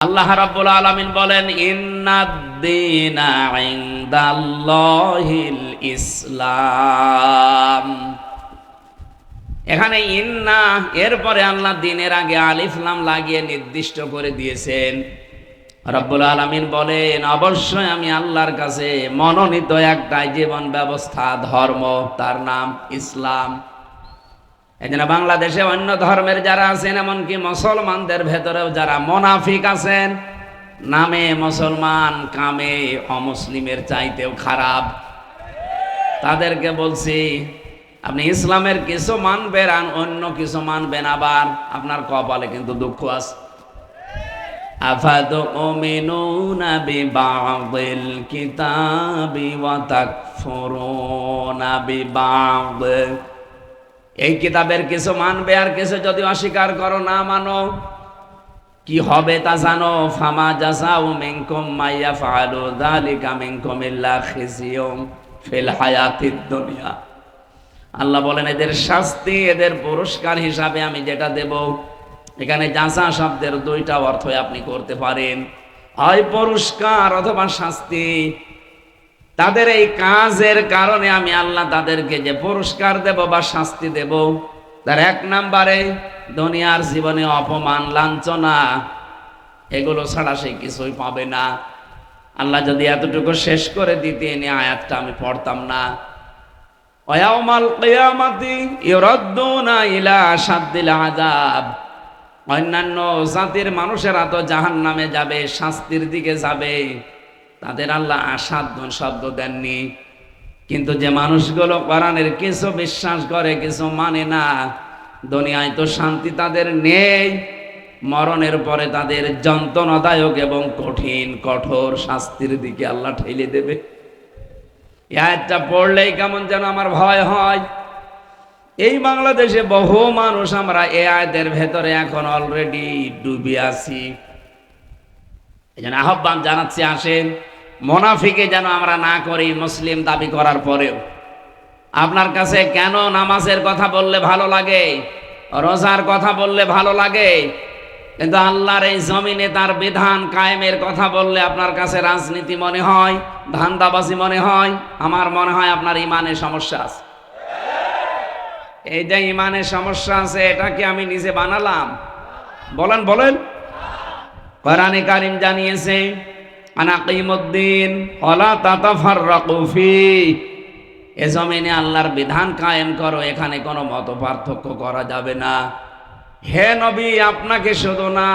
আল্লাহ রাব্বুল আলামিন বলেন, ইন্নাদ-দীনা ইনদাল্লাহিল ইসলাম। এখানে ইন্না এরপরে আল্লাহ দিনের আগে আলিফ লাম লাগিয়ে নির্দিষ্ট করে দিয়েছেন। রাব্বুল আলামিন বলেন, অবশ্যই আমি আল্লাহর কাছে মনোনীত একটাই জীবন ব্যবস্থা, ধর্ম, তার নাম ইসলাম। এজন্য বাংলাদেশে অন্য ধর্মের যারা আছেন, এমনকি মুসলমানদের ভেতরেও যারা মুনাফিক আছেন, নামে মুসলমান কামে অমুসলিমের চাইতেও খারাপ, তাদেরকে বলছি আপনি ইসলামের কিছু মানবেন আর অন্য কিছু মানবেন, আবার আপনার কপালে কিন্তু দুঃখ আছে। আফাতুমিনুনা বিবাদিল কিতাবি ওয়া তাকফুরুনা বিবাদ। এই কিতাবের কিছু মানবে আর কিছু যদি অস্বীকার করো, না মানো, কি হবে তা জানো? ফামা জাযাউ মিনকুম মাইয়াফআলু যালিকা মিনকুম ইল্লা খিজিয়ুম ফিল হায়াতিদ দুনিয়া। আল্লাহ বলেন, এদের শাস্তি, এদের পুরস্কার হিসাবে আমি যেটা দেব, এখানে জাযা শব্দের দুইটা অর্থ আপনি করতে পারেন, হয় পুরস্কার অথবা শাস্তি। তাদের এই কাজের কারণে আমি আল্লাহ তাদেরকে যে পুরস্কার দেব বা শাস্তি দেব, তার এক নম্বরে দুনিয়ার জীবনে অপমান, লাঞ্ছনা, এগুলো ছাড়া সে কিছুই পাবে না। আল্লাহ যদি এতটুকু শেষ করে দিতেন, এই আয়াতটা আমি পড়তাম না। ওয়ায়াউমাল কিয়ামাতি ইউরাদ্দুনা ইলা আশাদ্দিল আযাব। অন্যান্য জাতির মানুষেরা তো জাহান্নামে যাবে, শাস্তির দিকে যাবে, তাদের আল্লাহ আসাধ্য শব্দ দেননি। কিন্তু যে মানুষগুলো কোরআনের কিছু বিশ্বাস করে, কিছু মানে না, দুনিয়ায় তো শান্তি তাদের নেই, মরণের পরে তাদের যন্ত্রণাদায়ক এবং কঠিন কঠোর শাস্তির দিকে আল্লাহ ঠেলে দেবে। এই আয়াতটা পড়লেই কেমন যেন আমার ভয় হয়। এই বাংলাদেশে বহু মানুষ আমরা এই আয়াতের ভেতরে এখন অলরেডি ডুবে আছি। এই জন্য আহ্বান জানাচ্ছি, আসেন মুনাফিকে যেন আমরা না করি। মুসলিম দাবি করার পরেও আপনার কাছে কেন নামাজের কথা বললে ভালো লাগে, রোজার কথা বললে ভালো লাগে, কিন্তু আল্লাহর এই জমিনে তার বিধান কায়েমের কথা বললে আপনার কাছে রাজনীতি মনে হয়, ধান্দাবাজি মনে হয়? আমার মনে হয় আপনার ইমানের সমস্যা আছে। এই যে ইমানের সমস্যা আছে, এটা কি আমি নিজে বানালাম? বলেন বলেন। কোরআনে কারীম জানিয়েছে, আনাকিমুদ্দিন ওয়ালা তাতাফাররাকু ফি। এ জমিনে আল্লাহর বিধান কায়েম করো, এখানে কোনো মত পার্থক্য করা যাবে না। হে নবী, আপনাকে শুধু না,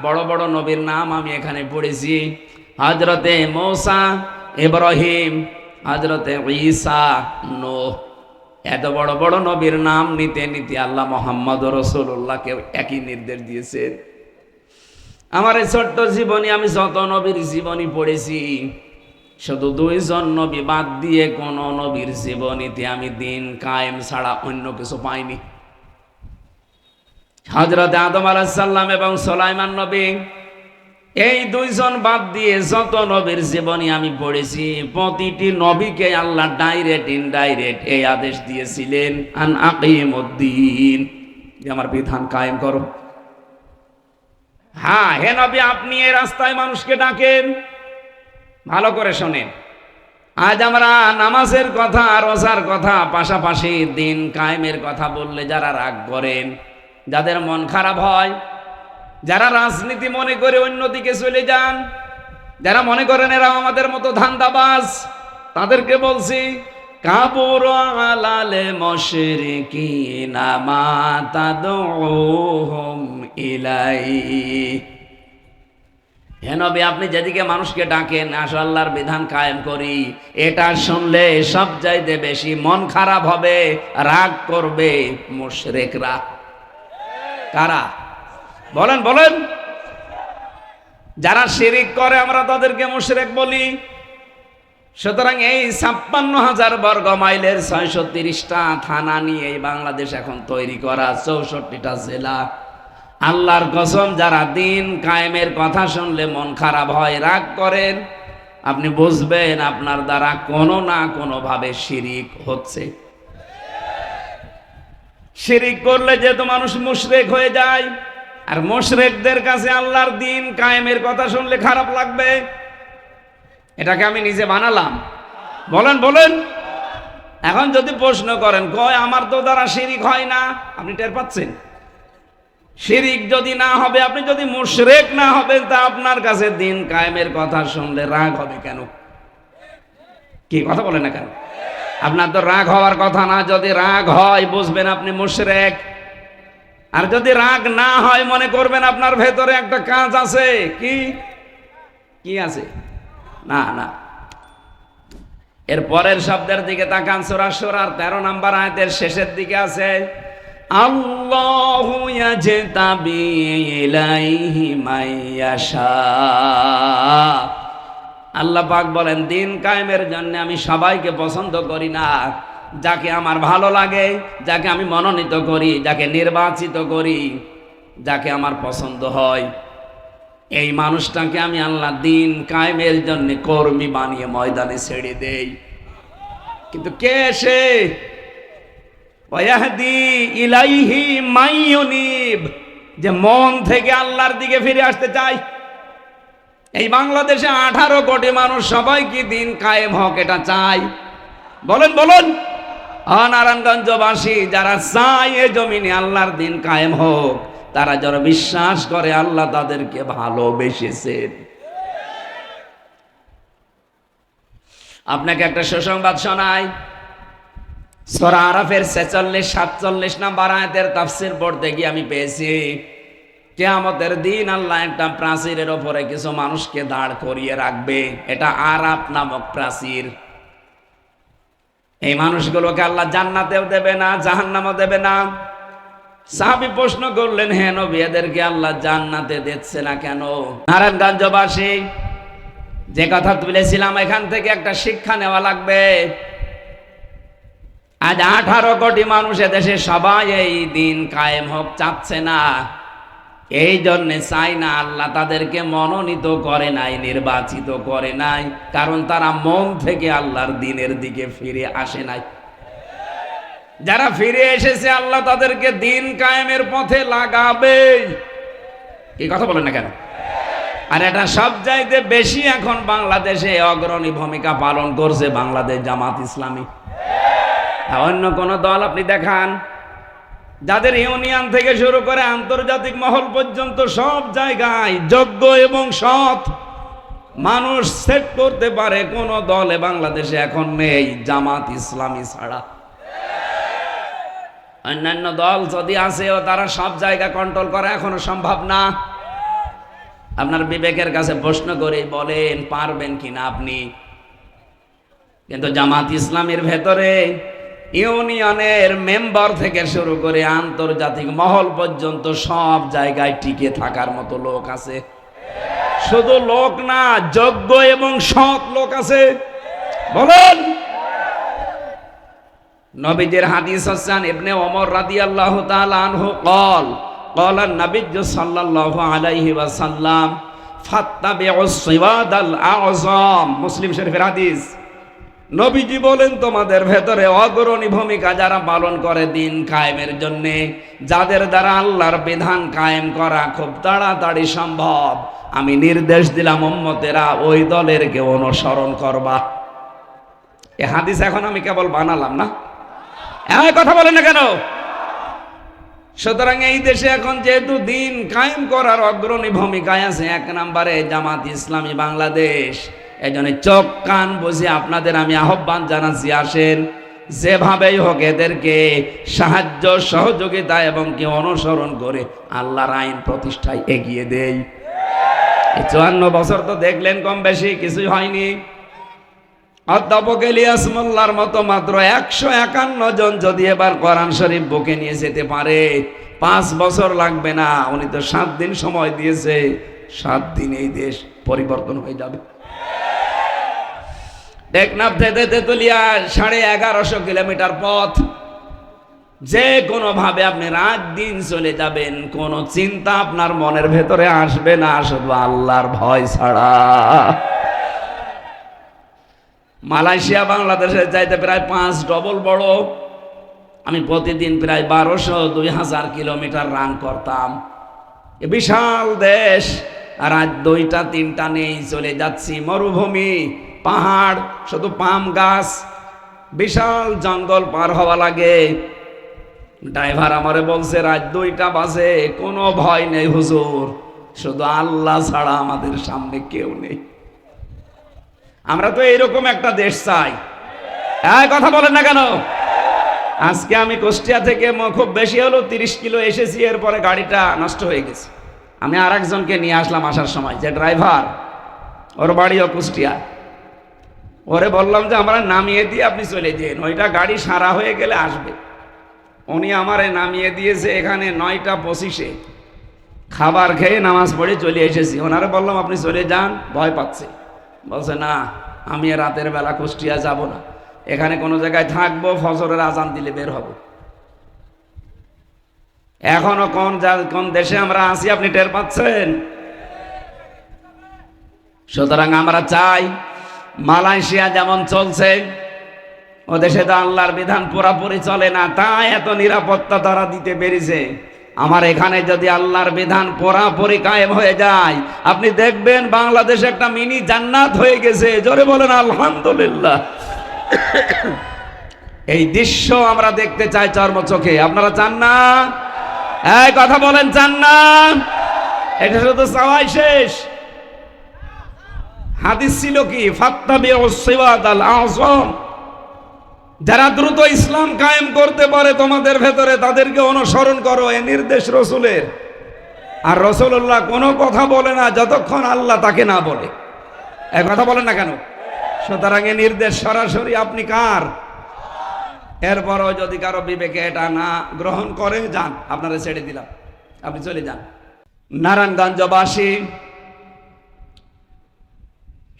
বড় বড় নবীর নাম আমি এখানে পড়েছি। হযরতে মূসা, ইব্রাহিম, হযরতে ঈসা, নূহ, এত বড় বড় নবীর নাম নিতে নিতে আল্লাহ মুহাম্মদ রাসূলুল্লাহকে একই নির্দেশ দিয়েছেন। আমার এই ছোট্ট জীবনী, আমি যত নবীর জীবনী পড়েছি, শুধু 2 জন নবী বাদ দিয়ে কোন নবীর জীবনীতে আমি দিন কায়েম ছাড়া অন্য কিছু পাইনি। হযরত আদম আলাইহিস সালাম এবং সুলাইমান নবী, এই 2 জন বাদ দিয়ে যত নবীর জীবনী আমি পড়েছি, প্রতিটি নবীকে আল্লাহ ডাইরেক্ট ইনডাইরেক্ট এই আদেশ দিয়েছিলেন, আন আকিমুদ্দিন, যে আমার বিধান কায়েম করো। হ্যাঁ, হে নবী, আপনি এই রাস্তায় মানুষকে ডাকেন, ভালো করে শোনেন। আজ আমরা নামাজের কথা, রোজার কথা, পাশাপাশি দিন কায়েমের কথা বললে যারা রাগ করেন, যাদের মন খারাপ হয়, যারা রাজনীতি মনে করে অন্যদিকে চলে যান, যারা মনে করেন এরা আমাদের মতো ধান্দাবাজ, তাদেরকে বলছি, কাবুর আলাল মুশরিকিনা মা তাদউহুম ইলাইহি। হে নবী, আপনি যেদিকে মানুষকে ডাকেন, আসো আল্লাহর বিধান কায়েম করি, এটা শুনলে সব চাইতে বেশি মন খারাপ হবে, রাগ করবে মুশরিকরা। কারা? বলেন বলেন। যারা শিরিক করে আমরা তাদেরকে মুশরিক বলি। সুতরাং এই 56,000 বর্গ মাইলের 630টা থানা নিয়ে এই বাংলাদেশ এখন তৈরি করা, 64টা জেলা। আল্লাহর কসম, যারা দিন কায়েমের কথা শুনলে মন খারাপ হয়, রাগ করেন, আপনি বুঝবেন আপনার দ্বারা কোনো না কোনো ভাবে শিরিক হচ্ছে। শিরিক করলে যেহেতু মানুষ মুশরিক হয়ে যায়, আর মুশরিকদের কাছে আল্লাহর দিন কায়েমের কথা শুনলে খারাপ লাগবে। এটাকে আমি নিজে বানালাম? বলেন বলেন। এখন যদি প্রশ্ন করেন, কয় আমার তো দ্বারা শিরিক হয় না, আপনি টের পাচ্ছেন? শিরিক যদি না হবে, আপনি যদি মুশরিক না হবেন, তা আপনার কাছে দিন কায়েমের কথা শুনলে রাগ হবে কেন? কি কথা বলেন না কেন? আপনার তো রাগ হওয়ার কথা না। যদি রাগ হয় বুঝবেন আপনি মুশরিক। আর যদি রাগ না হয় মনে করবেন আপনার ভেতরে একটা কাজ আছে। কি কি আছে? না না। এর পরের শব্দের দিকে তাকান, সূরা শুরার 13 নম্বর আয়াতের শেষের দিকে আছে, আল্লাহু ইয়াজতাবি ইলাইহি মাইয়াশা। আল্লাহ পাক বলেন, দিন কায়েমের জন্য আমি সবাইকে পছন্দ করি না। যাকে আমার ভালো লাগে, যাকে আমি মনোনীত করি, যাকে নির্বাচিত করি, যাকে আমার পছন্দ হয়, এই মানুষটাকে আমি আল্লাহ দিন কায়েমের জন্য কর্মী বানিয়ে ময়দানে ছেড়ে দেই। কিন্তু কে সে? ওয়াহদি ইলাইহি মাইয়ুনিব, যে মন থেকে আল্লাহর দিকে ফিরে আসতে চায়। এই বাংলাদেশে 18 কোটি মানুষ সবাই কি দিন কায়েম হোক এটা চায়? বলেন বলেন। নারায়ণগঞ্জবাসী যারা চায় এ জমিনে আল্লাহর দিন কায়েম হোক, তারা যারা বিশ্বাস করে আল্লাহ তাদেরকে ভালোবেসেছেন। আপনাকে একটা সুসংবাদ শোনাই। সূরা আরাফের 46-47 নম্বর আয়াতের তাফসীর পড়তে গিয়ে আমি পেয়েছি, কিয়ামতের দিন আল্লাহ একটা প্রাচীরের ওপরে কিছু মানুষকে দাঁড় করিয়ে রাখবে। এটা আরাফ নামক প্রাচীর। এই মানুষগুলোকে আল্লাহ জান্নাতেও দেবে না, জাহান্নামও দেবে না। সাহাবী প্রশ্ন করলেন, হে নবী, এদেরকে আল্লাহ জান্নাতে দিচ্ছে না কেন? নারায়ণগঞ্জবাসী, যে কথা তুলেছিলাম এখান থেকে একটা শিক্ষা নেওয়া লাগবে। আজ 18 কোটি মানুষ এদেশে সবাই এই দিন কায়েম হোক চাচ্ছে না। এই জন্যে চাই না, আল্লাহ তাদেরকে মনোনীত করে নাই, নির্বাচিত করে নাই, কারণ তারা মন থেকে আল্লাহর দিনের দিকে ফিরে আসে নাই। যারা ফিরে এসেছে আল্লাহ তাদেরকে দিন কায়েমের পথে লাগাবে। কি কথা বলেন না কেন? আর এটা সব চাইতে বেশি এখন বাংলাদেশে অগ্রণী ভূমিকা পালন করছে বাংলাদেশ জামাত ইসলামী। অন্য কোন দল আপনি দেখান, যাদের ইউনিয়ন থেকে শুরু করে আন্তর্জাতিক মহল পর্যন্ত সব জায়গায় যোগ্য এবং সৎ মানুষ সেট করতে পারে, কোন দলে বাংলাদেশে এখন নেই জামাত ইসলামী ছাড়া। অন্যান্য দল যদি আসেও তারা সব জায়গা কন্ট্রোল করা এখনো সম্ভব না। আপনার বিবেকের কাছে প্রশ্ন করে বলেন, পারবেন কিনা আপনি? কিন্তু জামাত ইসলামের ভেতরে ইউনিয়নের মেম্বার থেকে শুরু করে আন্তর্জাতিক মহল পর্যন্ত সব জায়গায় টিকে থাকার মতো লোক আছে। শুধু লোক না, যোগ্য এবং সৎ লোক আছে। বলেন। নবীজির হাদিস হচ্ছেন ইবনে ওমর রাদিয়াল্লাহু তাআলা আনহু قال قال النبي صلى الله عليه وسلم فاتبعوا الصواد الاعظم। মুসলিম শরীফের হাদিস। নবীজি বলেন, তোমাদের ভেতরে অগ্রণী ভূমিকা যারা পালন করে দিন কায়েমের জন্য, যাদের দ্বারা আল্লাহর বিধান কায়েম করা খুব তাড়াতাড়ি সম্ভব, আমি নির্দেশ দিলাম উম্মতেরা ওই দলের কে অনুসরণ করবা। এই হাদিস এখন আমি কেবল বানালাম না, কথা বলেন না কেন? সুতরাং এই দেশে এখন যেহেতু দিন কায়েম করার অগ্রণী ভূমিকায় আছে 1 নম্বরে জামাত ইসলামী বাংলাদেশ, এজন্য চোখ কান বুঝে আপনাদের আমি আহ্বান জানাচ্ছি, আসেন যেভাবেই হোক এদেরকে সাহায্য সহযোগিতা এবং কি অনুসরণ করে আল্লাহর আইন প্রতিষ্ঠায় এগিয়ে দেই। এই 54 বছর তো দেখলেন কম বেশি কিছুই হয়নি। অধ্যাপক ইলিয়াস মোল্লার মতো মাত্র 151 জন যদি এবার কোরআন শরীফ বুকে নিয়ে যেতে পারে, 5 বছর লাগবে না। উনি তো 7 দিন সময় দিয়েছে, 7 দিন এই দেশ পরিবর্তন হয়ে যাবে। টেকনাফ থেকে তেতুলিয়া 1150 কিলোমিটার পথ, যে কোনো ভাবে আপনি রাত দিন চলে যাবেন, কোনো চিন্তা আপনার মনের ভেতরে আসবে না, শুধু আল্লাহর ভয় ছাড়া। মালয়েশিয়া বাংলাদেশের চাইতে প্রায় 5 ডবল বড়। আমি প্রতিদিন প্রায় 1200-2000 কিলোমিটার রান করতাম। এ বিশাল দেশ, আর আজ 2টা 3টা নেই, চলে যাচ্ছি মরুভূমি, পাহাড়, শুধু পাম গাছ, বিশাল জঙ্গল পার হওয়া লাগে। ড্রাইভার আমারে বলছে রাত 2টা বাজে, কোনো ভয় নেই হুজুর, শুধু আল্লাহ ছাড়া আমাদের সামনে কেউ নেই। আমরা তো এইরকম একটা দেশ চাই। হ্যাঁ, কথা বলেন না কেন? আজকে আমি কুষ্টিয়া থেকে খুব বেশি হলো 30 কিলো এসেছি, এরপরে গাড়িটা নষ্ট হয়ে গেছে। আমি আর একজনকে নিয়ে আসলাম আসার সময়, যে ড্রাইভার, ওর বাড়িও কুষ্টিয়া। ওরে বললাম যে আমরা নামিয়ে দিয়ে আপনি চলে যেন, ওইটা গাড়ি সারা হয়ে গেলে আসবে। উনি আমারে নামিয়ে দিয়েছে এখানে 9টা 25-এ। খাবার খেয়ে নামাজ পড়ে চলে এসেছি। ওনারে বললাম আপনি চলে যান, ভয় পাচ্ছে। বলছে না, আমি রাতের বেলা কুষ্টিয়া যাব না, এখানে কোনো জায়গায় থাকবো, ফজরের আজান দিলে বের হব। এখনো কোন দেশে আমরা আছি আপনি টের পাচ্ছেন? সুতরাং আমরা চাই, মালয়েশিয়া যেমন চলছে, ও দেশে তো আল্লাহর বিধান পুরাপুরি চলে না, তাই এত নিরাপত্তা তারা দিতে পেরেছে। আমার এখানে যদি আল্লাহর বিধান পুরাপুরি কায়েম হয়ে যায়, আপনি দেখবেন বাংলাদেশ একটা মিনি জান্নাত হয়ে গেছে। জোরে বলেন আলহামদুলিল্লাহ। এই দৃশ্য আমরা দেখতে চাই চর্মচোখে। আপনারা চান না? এই কথা বলেন, চান না? এটা শুধু চাওয়াই শেষ। হাদিস ছিল কি, ফাত্তাবিউস সিরাতাল আযম, যারা দ্রুত ইসলাম কায়েম করতে পারে তোমাদের ভেতরে, তাদেরকে অনুসরণ করো। এ নির্দেশ রসুলের। আর রসুল্লাহ কোনো কথা বলে না যতক্ষণ আল্লাহ তাকে না বলে। এই কথা বলেন না কেন? সুতরাং এ নির্দেশ সরাসরি আপনি কার? এরপরও যদি কারো বিবেকে এটা না গ্রহণ করে, যান, আপনারা ছেড়ে দিলাম, আপনি চলে যান। নারায়ণগঞ্জবাসী,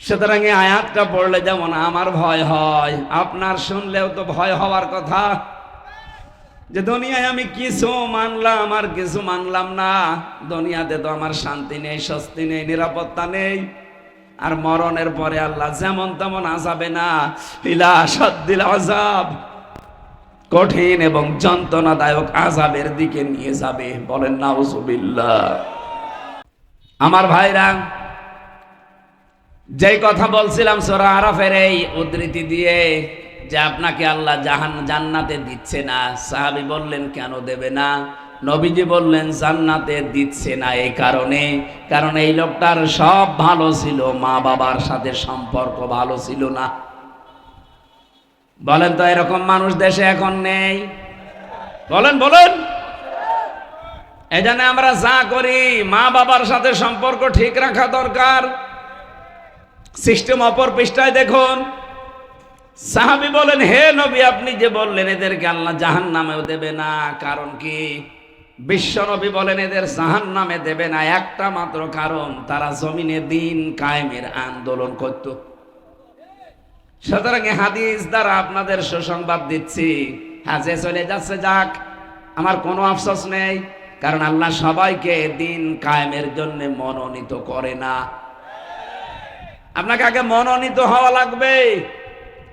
সুতরাং এই আয়াতটা পড়লে যেমন আমার ভয় হয়, আপনার শুনলেও তো ভয় হওয়ার কথা, যে দুনিয়ায় আমি কিছু মানলাম আর কিছু মানলাম না। দুনিয়াতে তো আমার শান্তি নেই, স্বস্তি নেই, নিরাপত্তা নেই। আর মরণের পরে আল্লাহ যেমন তেমন আযাবে না, ইলা শাদ্দিল আযাব, কঠিন এবং যন্ত্রণাদায়ক আযাবের দিকে নিয়ে যাবে। বলেন নাউযুবিল্লাহ। আমার ভাইরা, যেই কথা বলছিলাম সূরা আরাফের এই উদ্ধৃতি দিয়ে, যে আপনাকে আল্লাহ জান্নাতে দিচ্ছে না। সাহাবী বললেন কেন দেবে না? নবীজি বললেন জান্নাতে দিচ্ছে না এই কারণে, কারণ এই লোকটার সব ভালো ছিল, মা বাবার সাথে সম্পর্ক ভালো ছিল না। বলেন তো, এরকম মানুষ দেশে এখন নেই? বলেন বলেন। এজন্য আমরা যা করি, মা বাবার সাথে সম্পর্ক ঠিক রাখা দরকার। সিস্টেম অপর পৃষ্ঠায় দেখুন। সাহাবী বলেন, হে নবী, আপনি যে বললেন এদেরকে আল্লাহ জাহান্নামেও দেবে না, কারণ কি? বিশ্ব নবী বলেন এদের জাহান্নামে দেবে না একটা মাত্র কারণ, তারা জমিনে দিন কায়েমের আন্দোলন করত। সুতরাং হাদিস দ্বারা আপনাদের সুসংবাদ দিচ্ছি, হ্যাঁ, যে চলে যাচ্ছে যাক, আমার কোনো আফসোস নেই, কারণ আল্লাহ সবাইকে দিন কায়েমের জন্য মনোনীত করে না। আপনাকে আগে মনোনীত হওয়া লাগবে।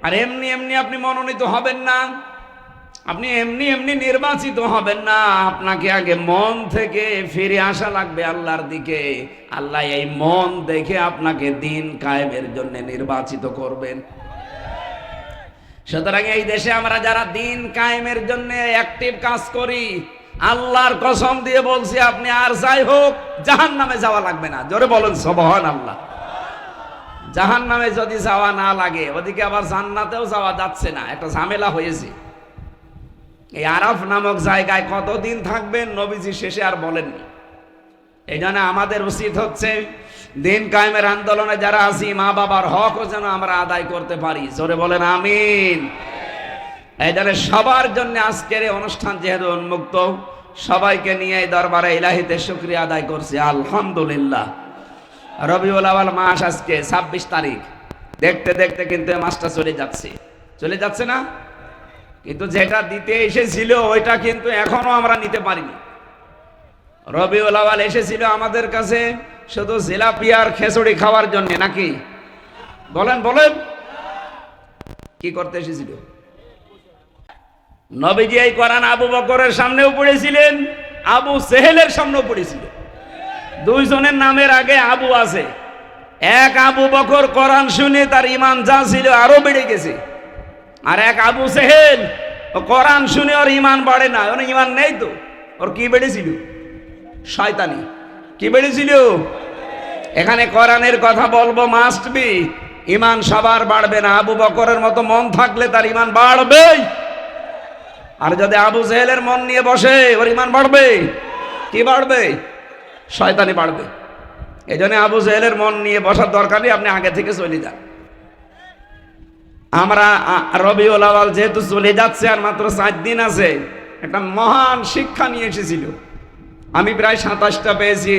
আর এমনি এমনি আপনি মনোনীত হবেন না, আপনি এমনি এমনি নির্বাচিত হবেন না। আপনাকে আগে মন থেকে ফিরে আসা লাগবে আল্লাহর দিকে। আল্লাহ এই মন দেখে আপনাকে দিন কায়েমের জন্য নির্বাচিত করবেন। সুতরাং এই দেশে আমরা যারা দিন কায়েমের জন্য অ্যাক্টিভ কাজ করি, আল্লাহর কসম দিয়ে বলছি, আপনি আর যাই হোক জাহান্নামে যাওয়া লাগবে না। জোরে বলেন সুবহানাল্লাহ। জাহান্নামে যদি যাওয়া না লাগে, ওদিকে আবার জান্নাতেও যাওয়া যাচ্ছে না, একটা ঝামেলা হয়েছে। এই আরাফ নামক জায়গায় কতদিন থাকবেন নবীজি শেষে আর বলেননি। এই জন্য আমাদের উচিত হচ্ছে দিন কায়েমের আন্দোলনে যারা আছি, মা বাবার হকও যেন আমরা আদায় করতে পারি। জোরে বলেন আমিন। এই জন্য সবার জন্য আজকের এই অনুষ্ঠান যেহেতু উন্মুক্ত, সবাইকে নিয়ে এই দরবারে ইলাহিতে শুকরিয়া আদায় করছি আলহামদুলিল্লাহ। রবিউল আউয়াল মাস আজকে 26 তারিখ। দেখতে দেখতে কিন্তু মাসটা চলে যাচ্ছে না? কিন্তু যেটা দিতে এসেছিল ওইটা কিন্তু এখনো আমরা নিতে পারিনি। রবিউল আউয়াল এসেছিল আমাদের কাছে শুধু জিলাপি আর খিচুড়ি খাওয়ার জন্য, নাকি? বলেন বলেন, কি করতে এসেছিল? নবীজি এই কোরআন আবু বকরের সামনেও পড়েছিলেন, আবু সেহেলের সামনেও পড়েছিলেন। দুইজনের নামের আগে আবু আছে। এক আবু বকর কোরআন শুনে তার ঈমান যা ছিল আরো বেড়ে গেছে, আর এক আবু সেহেল ও কোরআন শুনে ওর ঈমান বাড়ে না, ওর ঈমান নেই তো। ওর কি বেড়েছিল? শয়তানি। কি বেড়েছিল? এখানে কোরআনের কথা বলবো, মাস্ট বি। ঈমান সবার বাড়বে না। আবু বকরের মতো মন থাকলে তার ঈমান বাড়বে, আর যদি আবু সেহেলের মন নিয়ে বসে ওর ঈমান বাড়বে। কি বাড়বে? শয়তানি বাড়বে। এই জন্য আবু সেহেলের মন নিয়ে বসার দরকার নেই, আপনি আগে থেকে চলে যান। আমরা রবিউল আউয়াল যেহেতু চলে যাচ্ছে, আর মাত্র 4 দিন আছে, একটা মহান শিক্ষা নিয়ে এসেছিল। আমি প্রায় 27টা পেয়েছি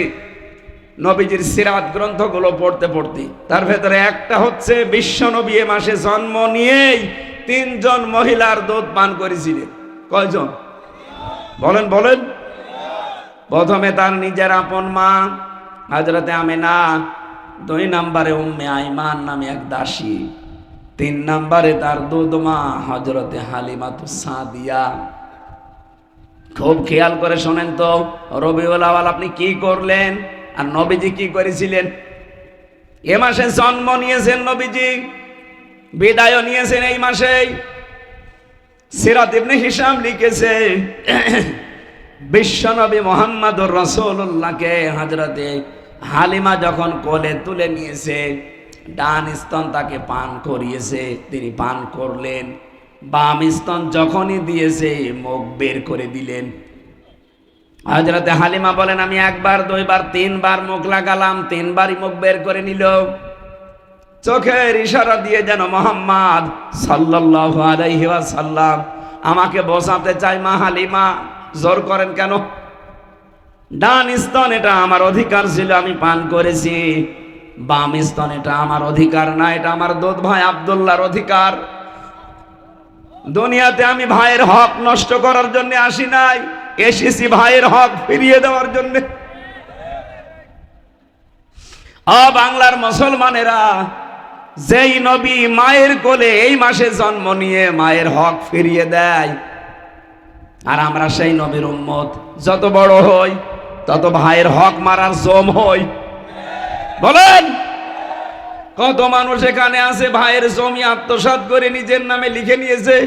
নবীজির সিরাত গ্রন্থগুলো পড়তে পড়তে। তার ভেতরে একটা হচ্ছে বিশ্ব নবী এ মাসে জন্ম নিয়েই 3 জন মহিলার দুধ পান করেছিলেন। কয়জন? বলেন বলেন। প্রথমে তার নিজের আপন মা হযরতে আমিনা, 2 নম্বরে উম্মে আইমান নামে এক দাসী, 3 নম্বরে তার দুধ মা হযরতে হালিমাতুস সাদিয়া। খুব খেয়াল করে শোনেন তো, রবিউল আউয়াল আপনি কি করলেন আর নবীজি কি করেছিলেন? এ মাসে জন্ম নিয়েছেন নবীজি, বিদায় নিয়েছেন এই মাসেই। সিরাত ইবনে হিশাম লিখেছে, বিশ্বনবী মুহাম্মদুর রাসূলুল্লাহকে হযরতে হালিমা যখন কোলে তুলে নিয়েছে, ডান স্তন তাকে পান করিয়েছে, তিনি পান করলেন। বাম স্তন যখনই দিয়েছে মুখ বের করে দিলেন। হযরতে হালিমা বলেন, আমি 1 বার 2 বার 3 বার মুখ লাগালাম, 3 বারই মুখ বের করে নিল। চোখের ইশারা দিয়ে যেন মুহাম্মদ সাল্লাল্লাহু আলাইহি ওয়াসাল্লাম আমাকে বোঝাতে চাই, মা হালিমা জোর করেন কেন? ডান স্তন এটা আমার অধিকার ছিল, আমি পান করেছি। বাম স্তন এটা আমার অধিকার না, এটা আমার দুধ ভাই আব্দুল্লাহর অধিকার। দুনিয়াতে আমি ভাইয়ের হক নষ্ট করার জন্য আসি নাই, এসেছি ভাইয়ের হক ফিরিয়ে দেওয়ার জন্য। বাংলার মুসলমানেরা, যেই নবী মায়ের কোলে এই মাসে জন্ম নিয়ে মায়ের হক ফিরিয়ে দেয়, আর আমরা সেই নবীর উম্মত, যত বড় হই তত ভাইয়ের হক মারার জম হই। বলেন, কত মানুষ এখানে আছে ভাইয়ের জমি আত্মসাৎ করে নিজের নামে লিখে নিয়েছে।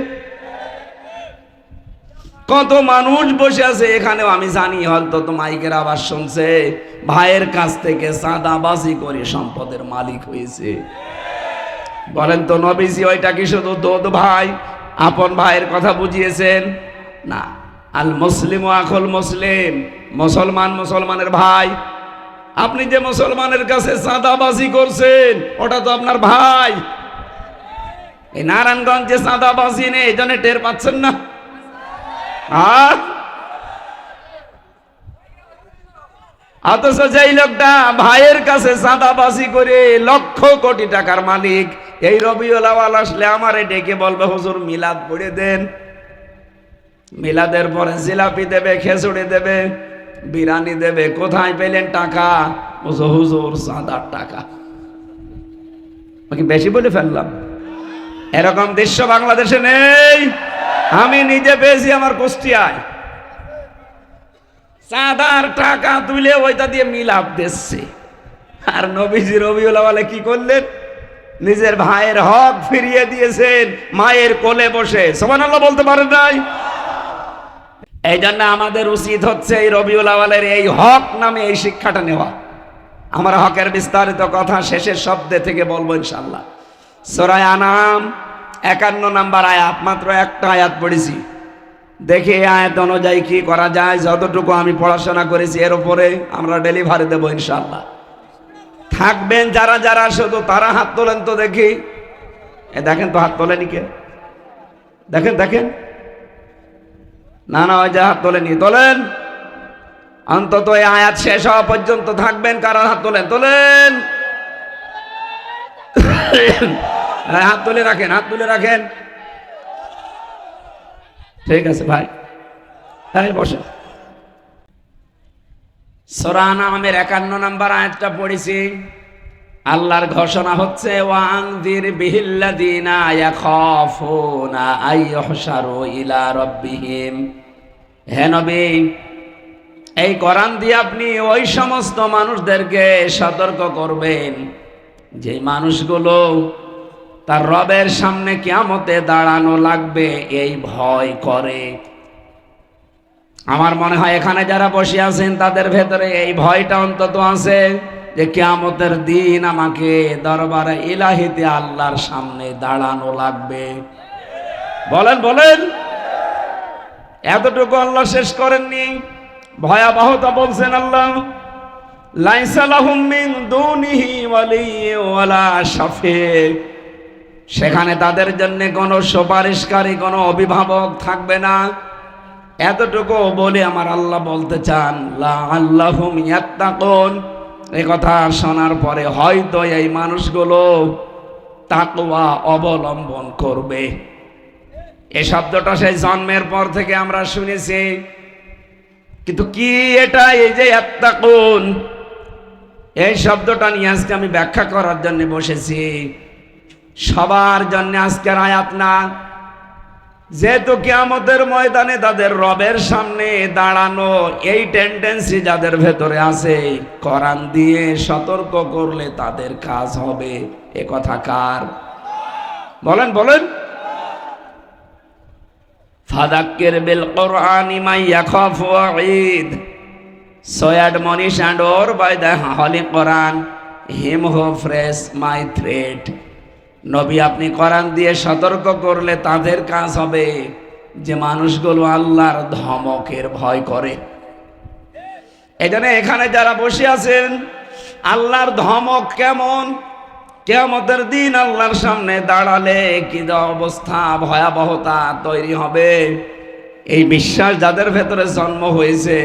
কত মানুষ বসে আছে এখানেও, আমি জানি হয়তো তো মাইকের আওয়াজ শুনছে, ভাইয়ের কাছ থেকে চাঁদাবাজি করে সম্পদের মালিক হয়েছে। বলেন তো, নবীজি ওইটা কি শুধু দুধ ভাই আপন ভাইয়ের কথা বুঝিয়েছেন? না। আল মুসলিম আখুল মুসলিম, মুসলমান মুসলমানের ভাই। আপনি যে মুসলমানের কাছে চাঁদাবাজি করছেন, ওটা তো আপনার ভাই। এই নারায়ণগঞ্জে চাঁদাবাজি নেই, এই জন্য টের পাচ্ছেন না। অথচ যেই লোকটা ভাইয়ের কাছে চাঁদাবাজি করে লক্ষ কোটি টাকার মালিক, এই রবিউল আউয়াল আসলে আমারে ডেকে বলবে, হুজুর মিলাদ পড়ে দেন। মিলাদের পরে জিলাপি দেবে, খেচুড়ি দেবে, বিরিয়ানি দেবে। কোথায় পেলেন টাকা? হুজুর চাঁদার টাকা। বেশি বলে ফেললাম? এরকম দৃশ্য বাংলাদেশে নেই। আমি নিজে পেয়েছি আমার কুষ্টিয়ায়। চাঁদার টাকা তুলে ওইটা দিয়ে মিলাপ দিচ্ছে। আর নবীজি রবিউল আউয়ালে কি করলেন? নিজের ভাইয়ের হক ফিরিয়ে দিয়েছেন মায়ের কোলে বসে। সুবহানাল্লাহ বলতে পারেন নাই? এই জন্য আমাদের উচিত হচ্ছে এই রবিউল আউয়ালের এই হক নামে এই শিক্ষাটা নেওয়া। আমার হকের বিস্তারিত কথা শেষের শব্দে থেকে বলবো ইনশাআল্লাহ। সূরা আনাম 51 নম্বর আয়াত, মাত্র একটা আয়াত পড়েছি। দেখি এই আয়াত অনুযায়ী কি করা যায়। যতটুকু আমি পড়াশোনা করেছি এর উপরে আমরা ডেলিভারি দেবো ইনশাআল্লাহ। থাকবেন যারা যারা, শুধু তারা হাত তোলেন তো দেখি। দেখেন তো, হাত তোলেনি কে? দেখেন দেখেন। না না, ওই যে হাত তোলেনি, তোলেন। অন্তত এই আয়াত শেষ হওয়া পর্যন্ত থাকবেন। কারা হাত তোলেন? তোলেন। হাত তুলে রাখেন, হাত তুলে রাখেন। ঠিক আছে ভাই, হ্যাঁ বসে। সূরা আনামের 51 নম্বর আয়াতটা পড়েছি। আল্লাহর ঘোষণা হচ্ছে, ওয়ানযির বিহিল্লাযিনা ইয়াখাফুনা আইয়ুহশারু ইলা রাব্বিহিম। হে নবী, এই কোরআন দিয়ে আপনি ওই সমস্ত মানুষদেরকে সতর্ক করবেন যে মানুষগুলো তার রবের সামনে কিয়ামতে দাঁড়ানো লাগবে এই ভয় করে। আমার মনে হয় এখানে যারা বসে আছেন তাদের ভেতরে এই ভয়টা অন্তত আছে যে কিয়ামতের দিন আমাকে দরবারে ইলাহিতে আল্লাহর সামনে দাঁড়ানো লাগবে। বলেন বলেন, এতটুকু আল্লাহ শেষ করেননি, ভয়াবহতা বলছেন আল্লাহ, লাইসা লাহুম মিন দুনিহি ওয়ালিয়্যুন ওয়ালা শাফি', সেখানে তাদের জন্য কোনো সুপারিশকারী, কোনো অভিভাবক থাকবে না। এতটুকু বলে আমার আল্লাহ বলতে চান লাআল্লাহুম ইয়াত্তাকুন, এই কথা শোনার পরে হয়তো এই মানুষগুলো তাকওয়া অবলম্বন করবে। এই শব্দটা সেই জন্মের পর থেকে আমরা শুনেছি, কিন্তু কি এটা, এই যে ইয়াত্তাকুন, এই শব্দটা নিয়ে আজকে আমি ব্যাখ্যা করার জন্য বসেছি। সবার জন্য আজকের আয়াত না, যেহেতু কিয়ামতের ময়দানে তাদের রবের সামনে দাঁড়ানো এই টেন্ডেন্সি যাদের ভেতরে আছে, কোরআন দিয়ে সতর্ক করলে তাদের কাজ হবে। এ কথা কার? বলেন বলেন। ফাযাক্কির বিল কুরআনি মান ইয়াখাফু ওয়াঈদ, so admonish and or by the holy Quran him who fears my threat। নবী আপনি কোরআন দিয়ে সতর্ক করলে তাদের কাজ হবে যে মানুষগুলো আল্লাহর ধমকের ভয় করে। এজন্য এখানে যারা বসে আছেন, আল্লাহর ধমক কেমন, কিয়ামতের দিন আল্লাহর সামনে দাঁড়ালে কি অবস্থা, ভয়াবহতা তৈরি হবে, এই বিশ্বাস যাদের ভেতরে জন্ম হয়েছে,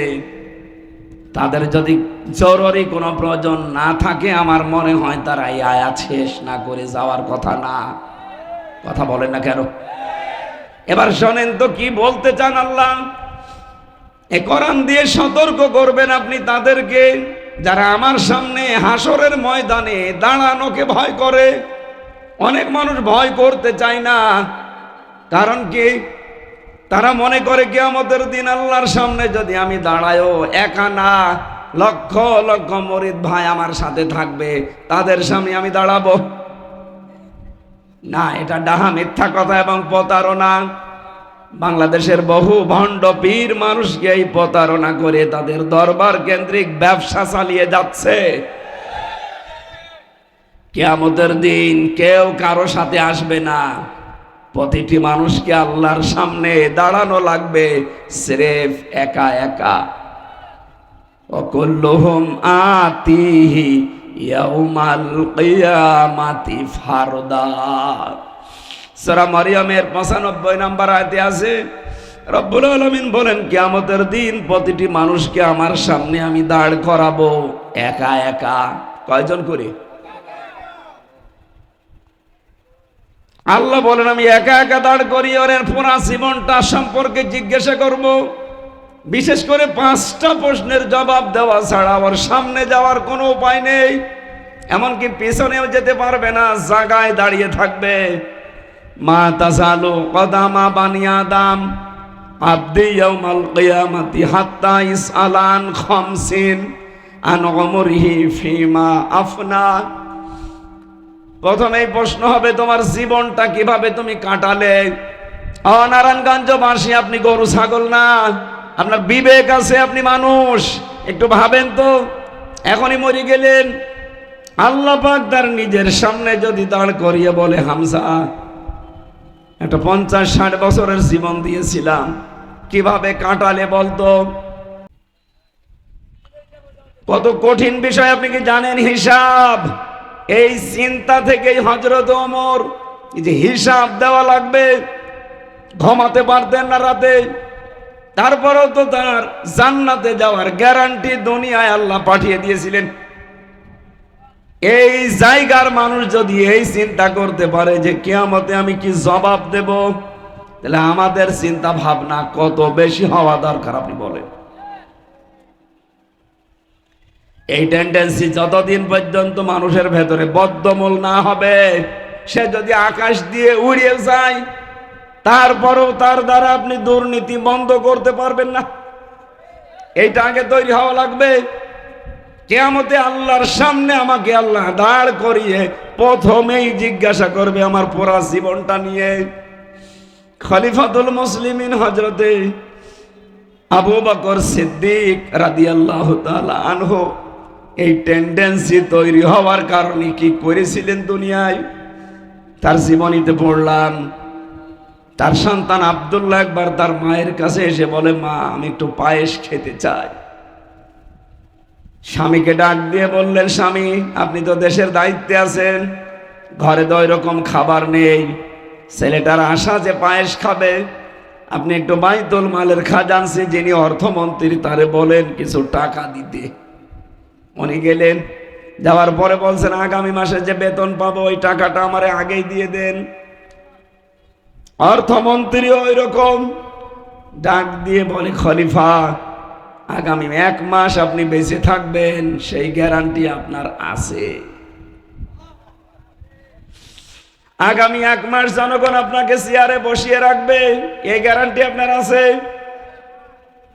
তাদের যদি জরুরি কোনো প্রয়োজন না থাকে, আমার মনে হয় তারা এই আয়াত শেষ না করে যাওয়ার কথা না। কথা বলেন না কেন? এবার শোনেন তো কি বলতে চান আল্লাহ। এই কোরআন দিয়ে সতর্ক করবেন আপনি তাদেরকে যারা আমার সামনে হাসরের ময়দানে দাঁড়ানোকে ভয় করে। অনেক মানুষ ভয় করতে চায় না, কারণ কি, তারা মনে করে কিয়ামতের দিন আল্লাহর সামনে যদি আমি দাঁড়ায়ও, একা না, লক্ষ লক্ষ মুরিদ ভাই আমার সাথে থাকবে, তাদের সামনে আমি দাঁড়াবো না। এটা ডাহা মিথ্যা কথা এবং প্রতারণা। বাংলাদেশের বহু ভণ্ড পীর মানুষকে এই প্রতারণা করে তাদের দরবার কেন্দ্রিক ব্যবসা চালিয়ে যাচ্ছে। কিয়ামতের দিন কেউ কারো সাথে আসবে না, প্রতিটি মানুষকে আল্লাহর সামনে দাঁড়ানো লাগবে সিরেফ একা একা। ওয়াকুল্লুহুম আতিহি ইয়াউমাল কিয়ামাতি ফারদা। সূরা মারইয়ামের 95 নম্বর আয়াতে আছে, রব্বুল আলামিন বলেন কিয়ামতের দিন প্রতিটি মানুষকে আমার সামনে আমি দাঁড় করাবো একা একা। কয়জন করে? আল্লাহ বলেন আমি একা একা দাঁড় করি, ওর পুরা জীবনটা সম্পর্কে জিজ্ঞাসা করব, বিশেষ করে 5টা প্রশ্নের জবাব দেওয়া ছাড়া ওর সামনে যাওয়ার কোনো উপায় নেই। এমনকি পিছনেও যেতে পারবে না, জায়গায় দাঁড়িয়ে থাকবে। মা তাজালু কদামা বানি আদম আবদি ইয়াউমাল কিয়ামাতি হাত্তা ইসআলান খামসিন আন উমরিহি ফিমা আফনা। প্রথমেই প্রশ্ন হবে তোমার জীবনটা কিভাবে তুমি কাটালে। নারায়ণগঞ্জবাসী, আপনি গরু ছাগল না, আপনার বিবেক আছে, আপনি মানুষ, একটু ভাবেন তো। এখনই মরে গেলেন, আল্লাহ পাক তার নিজের সামনে যদি দাঁড় করিয়ে বলে হামজা একটা 50-60 বছরের জীবন দিয়েছিলাম, কিভাবে কাটালে বলতো। কত কঠিন বিষয় আপনি কি জানেন? হিসাব। এই চিন্তা থেকেই হযরত ওমর যে হিসাব দেওয়া লাগবে, ঘুমাতে পারতেন না রাতে। তারপরেও তো তার জান্নাতে যাওয়ার গ্যারান্টি দুনিয়ায় আল্লাহ পাঠিয়ে দিয়েছিলেন। এই জায়গার মানুষ যদি এই চিন্তা করতে পারে যে কিয়ামতে আমি কি জবাব দেব, তাহলে আমাদের চিন্তা ভাবনা কত বেশি হওয়া দরকার আপনি বলেন। এই টেন্ডেন্সি যতদিন পর্যন্ত মানুষের ভেতরে বদ্ধমূল না হবে, সে যদি আকাশ দিয়ে উড়িয়ে যায়, তারপরেও তার দ্বারা আপনি দুর্নীতি বন্ধ করতে পারবেন না। এইটা আগে তৈরি হওয়া লাগবে। কিয়ামতে আল্লাহর সামনে আমাকে আল্লাহ দাঁড় করিয়ে প্রথমেই জিজ্ঞাসা করবে আমার পুরা জীবনটা নিয়ে। খলিফাতুল মুসলিমিন হযরতে আবু বকর সিদ্দিক রাদিয়াল্লাহু তাআলা আনহু এই টেন্ডেন্সি তৈরি হওয়ার কারণে কি করেছিলেন দুনিয়ায়, তার জীবনীতে পড়লাম। তার সন্তান আব্দুল্লাহ একবার তার মায়ের কাছে এসে বলে, মা আমি একটু পায়েস খেতে চাই। স্বামীকে ডাক দিয়ে বললেন, স্বামী আপনি তো দেশের দায়িত্বে আছেন, ঘরে তো ওইরকম খাবার নেই, ছেলেটার আশা যে পায়েস খাবে, আপনি একটু বাইতুল মালের খাজানসি যিনি অর্থমন্ত্রী তারে বলেন কিছু টাকা দিতে। উনি গেলেন, যাওয়ার পরে বলছেন আগামী মাসে যে বেতন পাবো ওই টাকাটা আমারে আগেই দিয়ে দেন। অর্থমন্ত্রী ওই রকম ডাক দিয়ে বলে, খলিফা আগামী 1 মাস আপনি বেঁচে থাকবেন সেই গ্যারান্টি আপনার আছে। আগামী 1 মাস জনগণ আপনাকে চেয়ারে বসিয়ে রাখবে এই গ্যারান্টি আপনার আছে।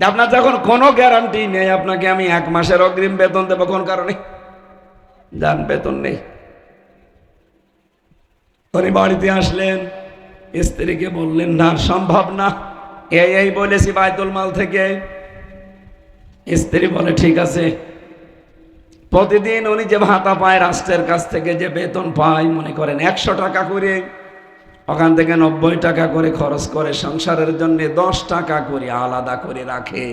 আপনার যখন কোনো গ্যারান্টি নেই, আপনাকে আমি 1 মাসের অগ্রিম বেতন দেবো কোন কারণে? যান বেতন নেই। উনি বাড়িতে আসলেন, স্ত্রীকে বললেন না সম্ভব না, এই বলেছি বাইতুল মাল থেকে। স্ত্রী বলে ঠিক আছে। প্রতিদিন উনি যে ভাতা পায় রাষ্ট্রের কাছ থেকে, যে বেতন পায় মনে করেন 100 টাকা করে, ওখান থেকে 90 টাকা করে খরচ করে সংসারের জন্য 10 টাকা করে আলাদা করে রাখে।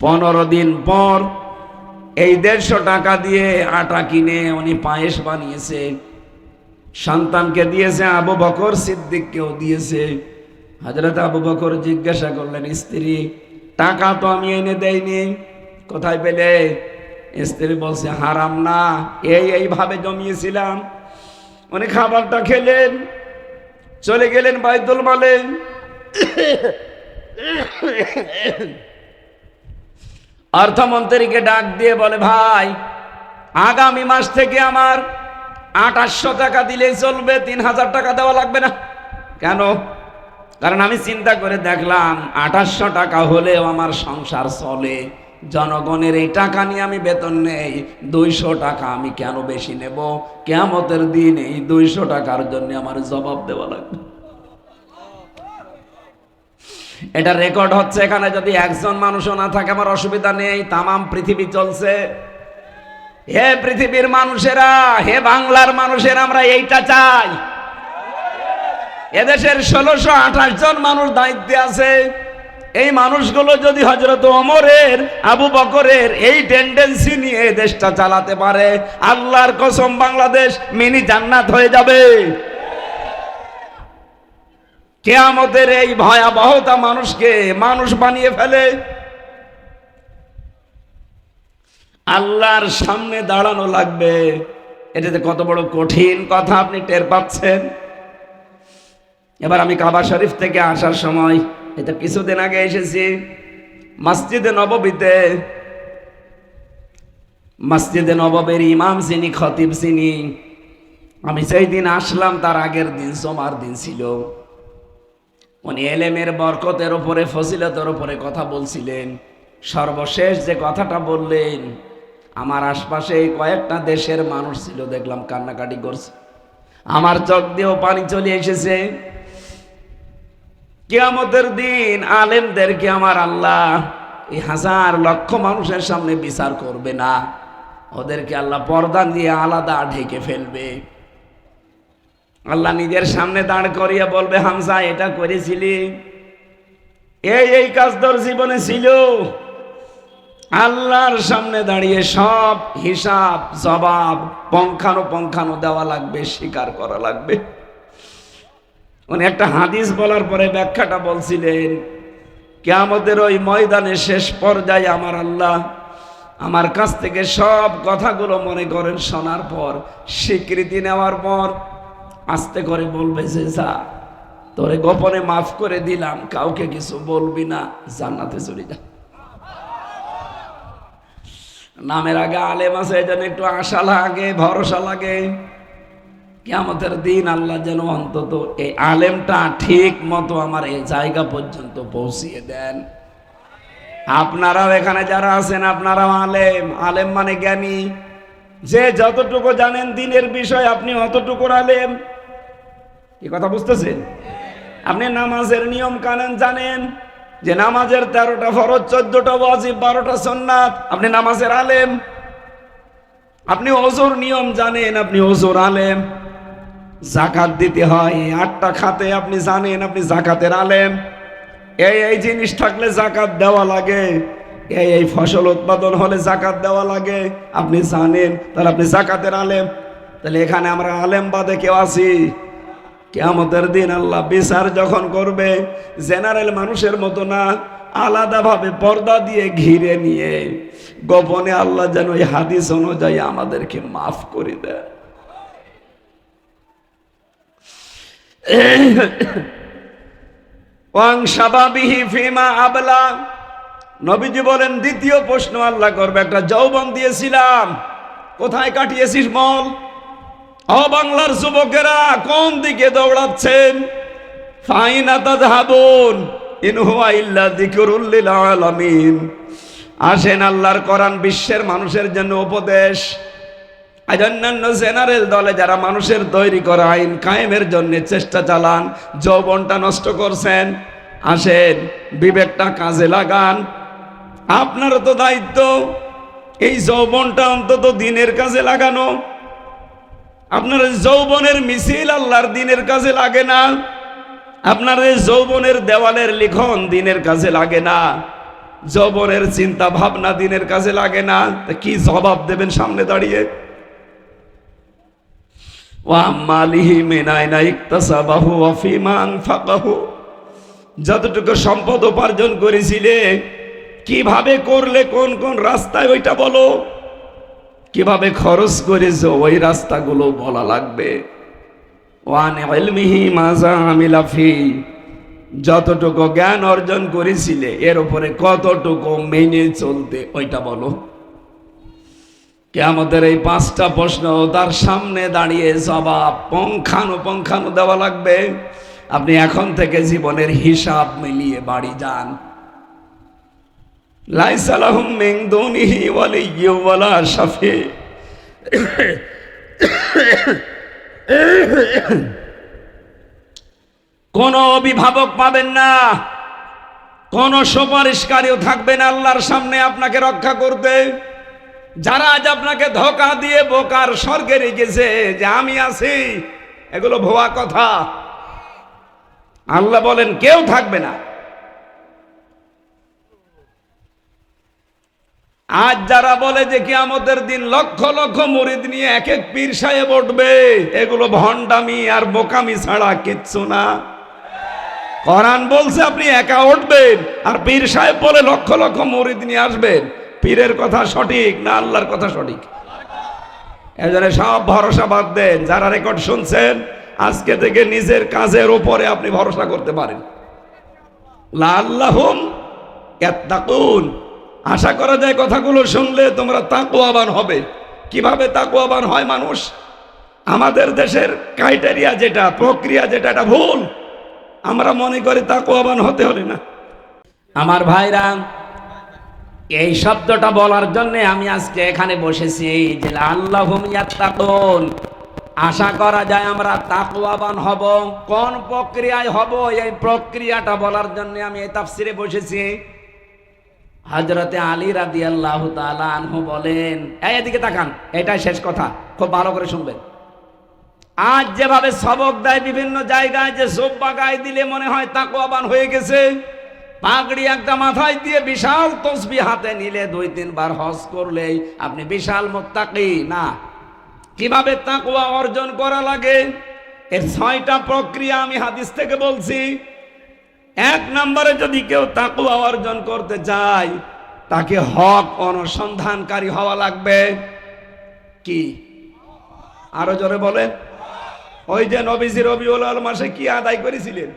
15 দিন পর এই 150 টাকা দিয়ে আটা কিনে উনি পায়েস বানিয়েছে, সন্তানকে দিয়েছে, আবু বকর সিদ্দিককেও দিয়েছে। হযরত আবু বকর জিজ্ঞাসা করলেন, স্ত্রী টাকা তো আমি এনে দেইনি, কোথায় পেলে? স্ত্রী বলছে হারাম না, এইভাবে জমিয়েছিলাম। উনি খাবারটা খেলেন, চলে গেলেন বাইতুল মালে। অর্থমন্ত্রীকে ডাক দিয়ে বলে, ভাই আগামী মাস থেকে আমার 2800 টাকা দিলেই চলবে, 3000 টাকা দেওয়া লাগবে না। কেন? কারণ আমি চিন্তা করে দেখলাম 2800 টাকা হলেও আমার সংসার চলে, জনগণের এই টাকা নিয়ে আমি বেতন নেই, 200 টাকা আমি কেন বেশি নেব? কিয়ামতের দিন এই 200 টাকার জন্য আমার জবাব দেওয়া লাগবে। এটা রেকর্ড হচ্ছে এখানে, যদি একজন মানুষও না থাকে আমার অসুবিধা নেই, তামাম পৃথিবী চলছে। হে পৃথিবীর মানুষেরা, হে বাংলার মানুষেরা, আমরা এইটা চাই। এদেশের 1628 জন মানুষ দায়িত্বে আছে। এই মানুষগুলো যদি হযরত ওমরের, আবু বকরের এই টেন্ডেন্সি নিয়ে দেশটা চালাতে পারে, আল্লাহর কসম বাংলাদেশ মিনি জান্নাত হয়ে যাবে। কিয়ামতের এই ভয়াবহতা মানুষকে মানুষ বানিয়ে ফেলে। আল্লাহর সামনে দাঁড়ানো লাগবে, এটাতে কত বড় কঠিন কথা আপনি টের পাচ্ছেন। এবার আমি কাবা শরীফ থেকে আসার সময়, এটা কিছুদিন আগে এসেছি, মসজিদে নববীতে, মসজিদে নববীর ইমাম যিনি, খতিব যিনি, আমি সেই দিন আসলাম তার আগের দিন সোমবার দিন ছিল। উনি এলেমের বরকতের উপরে, ফজিলতের উপরে কথা বলছিলেন। সর্বশেষ যে কথাটা বললেন, আমার আশপাশে কয়েকটা দেশের মানুষ ছিল, দেখলাম কান্নাকাটি করছে, আমার চোখ দিয়েও পানি চলে এসেছে। কিয়ামতের দিন আলেমদেরকে আমার আল্লাহ এই 1000 লক্ষ মানুষের সামনে বিচার করবে না, ওদেরকে আল্লাহ পর্দা দিয়ে আলাদা ঢেকে ফেলবে। আল্লাহ নিজের সামনে দাঁড় করিয়ে বলবে, হামজা এটা করেছিলি, এই কাজ তোর জীবনে ছিল। আল্লাহর সামনে দাঁড়িয়ে সব হিসাব জবাব পঙ্খানো দেওয়া লাগবে, স্বীকার করা লাগবে। উনি একটা হাদিস বলার পরে ব্যাখ্যাটা বলছিলেন, কিয়ামতের ওই ময়দানে শেষ পর্যায়ে আমার আল্লাহ আমার কাছ থেকে সব কথাগুলো মনে করেন শোনার পর, স্বীকৃতি নেওয়ার পর আস্তে করে বলবে যে যা, তোরে গোপনে মাফ করে দিলাম, কাউকে কিছু বলবি না, জান্নাতে চলে যা। নামের আগে আলেম আছে, এই জন্য একটু আশা লাগে, ভরসা লাগে। কিয়ামতের দিন আল্লাহ যেন অন্তত এই আলেমটা ঠিক মতো আমার এই জায়গা পর্যন্ত পৌঁছিয়ে দেন। আপনারাও এখানে যারা আছেন আপনারাও আলেম। আলেম মানে জ্ঞানী, যে যতটুকু জানেন দিনের বিষয় আপনি অতটুকুর আলেম। কি কথা বুঝতেছেন? আপনি নামাজের নিয়ম কানুন জানেন, যে নামাজের 13টা ফরজ, 14টা ওয়াজিব, 12টা সুন্নাত, আপনি নামাজের আলেম। আপনি ওযুর নিয়ম জানেন, আপনি ওযুর আলেম। যাকাত দিতে হয় 8টা খাতে, আপনি জানেন, আপনি যাকাতের আলেম। এই জিনিস থাকলে যাকাত দেওয়া লাগে, এই ফসল উৎপাদন হলে যাকাত দেওয়া লাগে, আপনি জানেন, তাহলে আপনি যাকাতের আলেম। তাহলে এখানে আমরা আলেম বাদে কেউ আছি? কিয়ামতের দিন আল্লাহ বিচার যখন করবে, জেনারেল মানুষের মতো না, আলাদাভাবে পর্দা দিয়ে ঘিরে নিয়ে গোপনে আল্লাহ যেন ওই হাদিস অনুযায়ী আমাদেরকে মাফ করে দেয়। নবীজি বলেন, দ্বিতীয় প্রশ্ন আল্লাহ করবে, একটা যৌবন দিয়েছিলাম, কোথায় কাটিয়েছিস বল? ও বাংলার যুবকেরা, কোন দিকে দৌড়াচ্ছেন? ফাইনা তাযহাবুন ইন হুয়া ইল্লা যিকরুল লিল আলামিন। আসেন, আল্লাহর কোরআন বিশ্বের মানুষের জন্য উপদেশ। আজ অন্যান্য জেনারেল দলে যারা মানুষের তৈরি করা আইন কায়েমের জন্য চেষ্টা চালান, যৌবনটা নষ্ট করছেন। আসেন, বিবেকটা কাজে লাগান। আপনারও তো দায়িত্ব এই যৌবনটা অন্তত দিনের কাজে লাগানো। আপনার যৌবনের মিছিল আল্লাহর দিনের কাজে লাগে না, আপনার যৌবনের দেওয়ালের লিখন দিনের কাজে লাগে না, যৌবনের চিন্তা ভাবনা দিনের কাজে লাগে না, তা কি জবাব দেবেন সামনে দাঁড়িয়ে? যতটুকু সম্পদ উপার্জন করেছিলে কিভাবে করলে, কোন কোন রাস্তায়, ওইটা বলো। কিভাবে খরচ করেছো ওই রাস্তাগুলো বলা লাগবে। যতটুকু জ্ঞান অর্জন করেছিলে এর উপরে কতটুকু মেনে চলতে, ওইটা বলো। কিয়ামতের এই 5টা প্রশ্ন তার সামনে দাঁড়িয়ে জবাব পঙ্খানু দেওয়া লাগবে। আপনি এখন থেকে জীবনের হিসাব মিলিয়ে বাড়ি যান। লাইসা লাহুম মিন দুনিহি ওয়ালিয়্যু ওয়ালা শাফি। কোন অভিভাবক পাবেন না, কোন সুপারিশকারীও থাকবে না আল্লাহর সামনে আপনাকে রক্ষা করতে। যারা আজ আপনাকে ধোঁকা দিয়ে বোকার স্বর্গে রেখেছে যে আমি আছি, এগুলো ভুয়া কথা। আল্লাহ বলেন কেউ থাকবে না। আজ যারা বলে যে কিয়ামতের দিন লক্ষ লক্ষ মুরিদ নিয়ে এক এক পীর সাহেব উঠবে, এগুলো ভণ্ডামি আর বোকামি ছাড়া কিচ্ছু না। কোরআন বলছে আপনি একা উঠবেন, আর পীর সাহেব বলে লক্ষ লক্ষ মুরিদ নিয়ে আসবেন। পীরের কথা সঠিক না আল্লাহর কথা সঠিক? এজন্য সব ভরসা বাদ দেন। যারা রেকর্ড শুনছেন, আজকে থেকে নিজের কাজের উপরে আপনি ভরসা করতে পারেন। লাআল্লাহুম ইয়াত্তাকুন। আশা করা যায় কথাগুলো শুনলে তোমরা তাকওয়াবান হবে। কিভাবে তাকওয়াবান হয় মানুষ? আমাদের দেশের ক্রাইটেরিয়া যেটা, প্রক্রিয়া যেটা, এটা ভুল। আমরা মনে করি তাকওয়াবান হতে হলে না। আমার ভাইরা, এই শব্দটা বলার জন্য আমি আজকে এখানে বসেছি যে আল্লাহুম ইয়াত্তাকুন। আশা করা যায় আমরা তাকওয়াবান হব। কোন প্রক্রিয়ায় হব, এই প্রক্রিয়াটা বলার জন্য আমি এই তাফসিরে বসেছি। হযরতে আলী রাদিয়াল্লাহু তাআলা আনহু বলেন, এদিকে তাকান, এটাই শেষ কথা, খুব ভালো করে শুনবেন। আজ যেভাবে সবক দেয় বিভিন্ন জায়গায়, যে জুব্বা গায়ে দিলে মনে হয় তাকওয়াবান হয়ে গেছে, পাগড়ি একটা মাথায় দিয়ে বিশাল তসবিহ হাতে নিলে 2-3 বার হজ করলেই আপনি বিশাল মুত্তাকি না। কিভাবে তাকওয়া অর্জন করা লাগে, এর 6টা প্রক্রিয়া আমি হাদিস থেকে বলছি। 1 নম্বরে যদি কেউ তাকওয়া অর্জন করতে চায়, তাকে হক অনুসন্ধানকারী হওয়া লাগবে। কি? আরো জোরে বলেন। ওই যে নবীজি রবিউল আউয়াল মাসে কি আদায় করেছিলেন?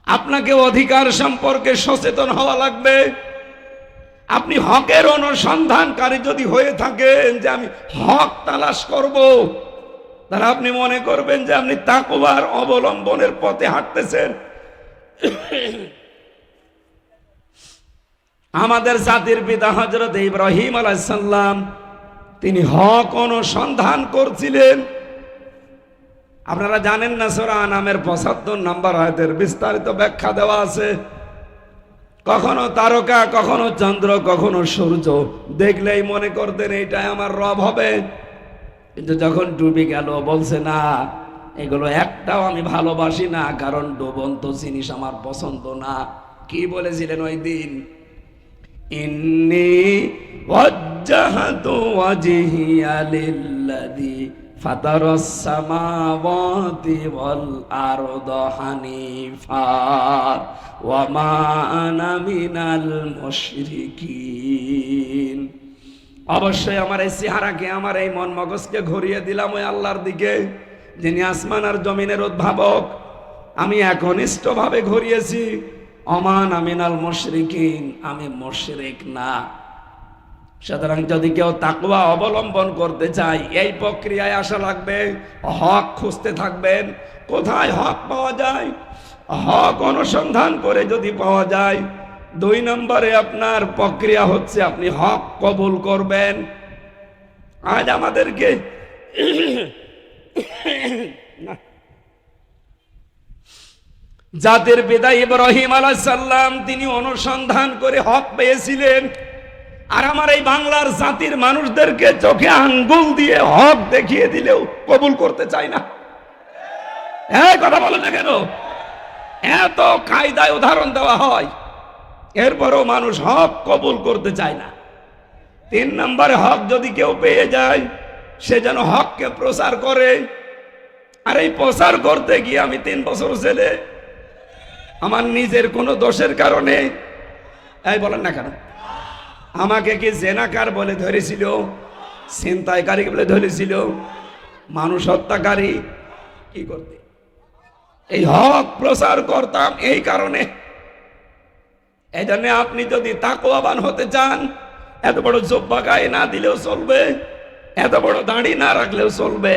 আপনাকে অধিকার সম্পর্কে সচেতন হওয়া লাগবে। আপনি হকের অনুসন্ধানকারী যদি হয়ে থাকেন, যে আমি হক তালাশ করব, তাহলে আপনি মনে করবেন যে আপনি তাকওয়ার অবলম্বনের পথে হাঁটতেছেন। আমাদের জাতির পিতা হযরত ইব্রাহিম আলাইহিস সালাম তিনি হক অনুসন্ধান করছিলেন। আপনারা জানেন না, সূরা আনামের ৭৫ নম্বর আয়াতের বিস্তারিত ব্যাখ্যা দেওয়া আছে। কখনো তারকা, কখনো চন্দ্র, কখনো সূর্য দেখলেই মনে করতেন এইটাই আমার রব হবে। কিন্তু যখন ডুবে গেল বলছে না, এগুলো একটাও আমি ভালোবাসি না, কারণ ডুবন্ত জিনিস আমার পছন্দ না। কি বলেছিলেন ওই দিন? ইন্নী ওয়াজ্জাহতু ওয়াজহিয়া লিল্লাযী ফাতারাস সামাওয়াতি ওয়াল আরদা হানিফা ওয়া মা আনা মিনাল মুশরিকিন। অবশ্যই আমার এই চেহারাকে, আমার এই মন মগজকে ঘুরিয়ে দিলাম ওই আল্লাহর দিকে, যিনি আসমান আর জমিনের উদ্ভাবক। আমি একনিষ্ঠভাবে ঘুরিয়েছি। অমান আমিনাল মুশরিকিন, আমি মুশরিক না। সুতরাং যদি কেউ তাকওয়া অবলম্বন করতে চায়, এই প্রক্রিয়ায় আসা লাগবে। হক খুঁজতে থাকবেন, কোথায় হক পাওয়া যায়। হক অনুসন্ধান করে যদি পাওয়া যায়, ২ নম্বরে আপনার প্রক্রিয়া হচ্ছে আপনি হক কবুল করবেন। আজ আমাদেরকে জাতির পিতা ইব্রাহিম আলাইহিস সালাম তিনি অনুসন্ধান করে হক পেয়েছিলেন। আর আমার এই বাংলার জাতির মানুষদেরকে চোখে আঙ্গুল দিয়ে হক দেখিয়ে দিলেও কবুল করতে চায় না। এই কথা বলে না কেন? এত কায়দায় উদাহরণ দেওয়া হয়, এরপরও মানুষ হক কবুল করতে চায় না। ৩ নম্বরে হক যদি কেউ পেয়ে যায়, সে যেন হককে প্রচার করে। আর এই প্রচার করতে গিয়ে আমি ৩ বছর ছেলে, আমার নিজের কোনো দোষের কারণে, এই বলেন না কেন, আমাকে কি জেনাকার বলে ধরেছিল, ছিনতাইকারী বলে ধরেছিল, মানুষ হত্যাকারী? কি করতে? এই হক প্রচার করতাম এই কারণে। এই জন্য আপনি যদি তাকওয়াবান হতে চান, এত বড় জুব্বা গায়ে না দিলেও চলবে, এত বড় দাড়ি না রাখলেও চলবে,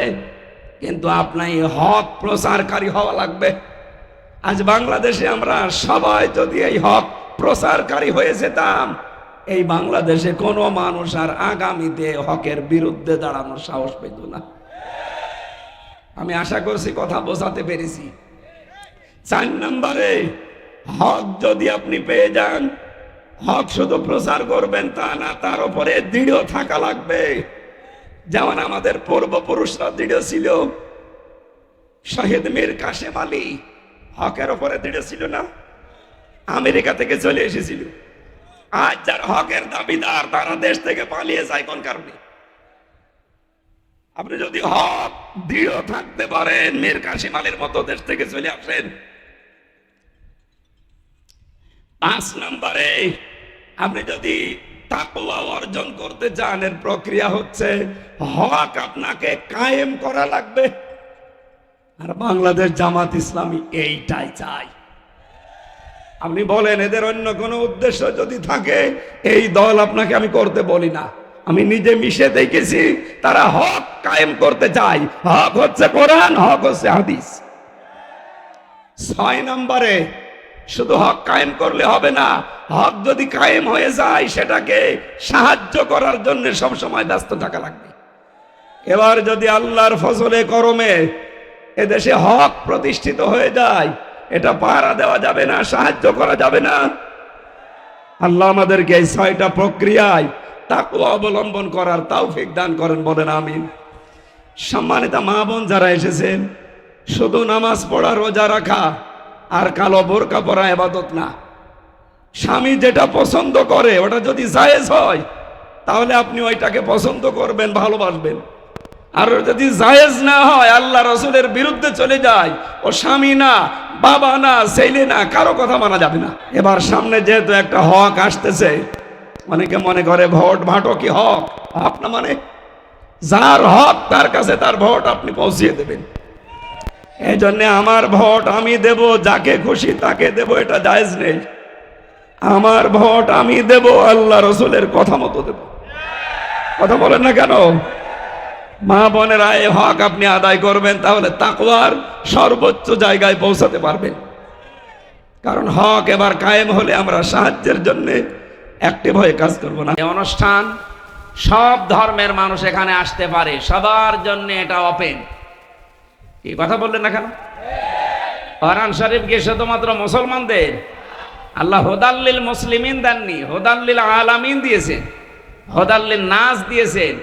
কিন্তু আপনার এই হক প্রচারকারী হওয়া লাগবে। আজ বাংলাদেশে আমরা সবাই যদি এই হক প্রচারকারী হয়ে যেতাম, এই বাংলাদেশে কোনো মানুষ আর আগামীতে হকের বিরুদ্ধে দাঁড়ানোর সাহস পেত না। আমি আশা করছি কথা বোঝাতে পেরেছি। ৪ নম্বরে হক যদি আপনি পেয়ে যান, হক শুধু প্রচার করবেন তা না, তার উপরে দৃঢ় থাকা লাগবে। যেমন আমাদের পূর্বপুরুষরা দৃঢ় ছিল। শহীদ মীর কাসেম আলী হকের উপরে দৃঢ় ছিল না? আমেরিকা থেকে চলে এসেছিল। আজ যার হকের দাবিদার, তারা দেশ থেকে পালিয়ে যায় কোন কারণে? আপনি যদি হক দৃঢ় থাকতে পারেন, মীর কাসেম আলীর মতো দেশ থেকে চলে আসেন। ৫ নম্বরে আপনি যদি তাকওয়া অর্জন করতে চান, এর প্রক্রিয়া হচ্ছে হক আপনাকে কায়েম করা লাগবে। আর বাংলাদেশ জামাত ইসলামী এইটাই চায়। আপনি বলেন এদের অন্য কোনো উদ্দেশ্য যদি থাকে, এই দল আপনাকে আমি করতে বলি না, আমি নিজে মিশে দেখেছি, তারা হক কায়েম করতে চায়। হক হচ্ছে কোরআন, হক হচ্ছে হাদিস। ৬ নম্বরে শুধু হক কায়েম করলে হবে না, হক যদি কায়েম হয়ে যায় সেটাকে সাহায্য করার জন্য সবসময় ব্যস্ত থাকা লাগবে। এবার যদি আল্লাহর ফজলে করমে এদেশে হক প্রতিষ্ঠিত হয়ে যায়, এটা পাহারা দেওয়া যাবে না, সাহায্য করা যাবে না। আল্লাহ আমাদেরকে এই ৬টা প্রক্রিয়ায় তাকওয়া অবলম্বন করার তৌফিক দান করেন, বলেন আমিন। সম্মানিত মা বোন যারা এসেছেন, শুধু নামাজ পড়া, রোজা রাখা আর কালো বোরকা পরা ইবাদত না। স্বামী যেটা পছন্দ করে ওটা যদি জায়েজ হয়, তাহলে আপনি ওইটাকে পছন্দ করবেন, ভালোবাসবেন। আর যদি জায়েজ না হয়, আল্লাহ রাসূলের বিরুদ্ধে চলে যায়, ও স্বামী না, বাবা না, ছেলে না, কারো কথা মানা যাবে না। এবার সামনে যেহেতু একটা হক আসতেছে, অনেকে মনে করে ভোট ভাটো কি হক? হক না মানে যার হক তার কাছে তার ভোট আপনি পৌঁছিয়ে দেবেন। এই জন্য আমার ভোট আমি দেব, যাকে খুশি তাকে দেব, এটা জায়েজ নেই। আমার ভোট আমি দেব, আল্লাহ রাসূলের কথা মতো দেব। কথা বলেন না কেন? মা বোনেরা, এই হক আপনি আদায় করবেন, তাহলে তাকওয়ার সর্বোচ্চ জায়গায় পৌঁছাতে পারবেন। কারণ হক এবার কায়েম হলে আমরা সাহায্যের জন্য অ্যাক্টিভ হয়ে কাজ করব না। এই অনুষ্ঠান সব ধর্মের মানুষ এখানে আসতে পারে, সবার জন্য এটা ওপেন। কি কথা বললেন না কেন? কোরআন শরীফ কি শুধুমাত্র মুসলমানদের? আল্লাহ হুদাল্লিল মুসলিমিন দেননি, হুদাল্লিল আলামিন দিয়েছেন, হুদাল্লিল নাস দিয়েছেন,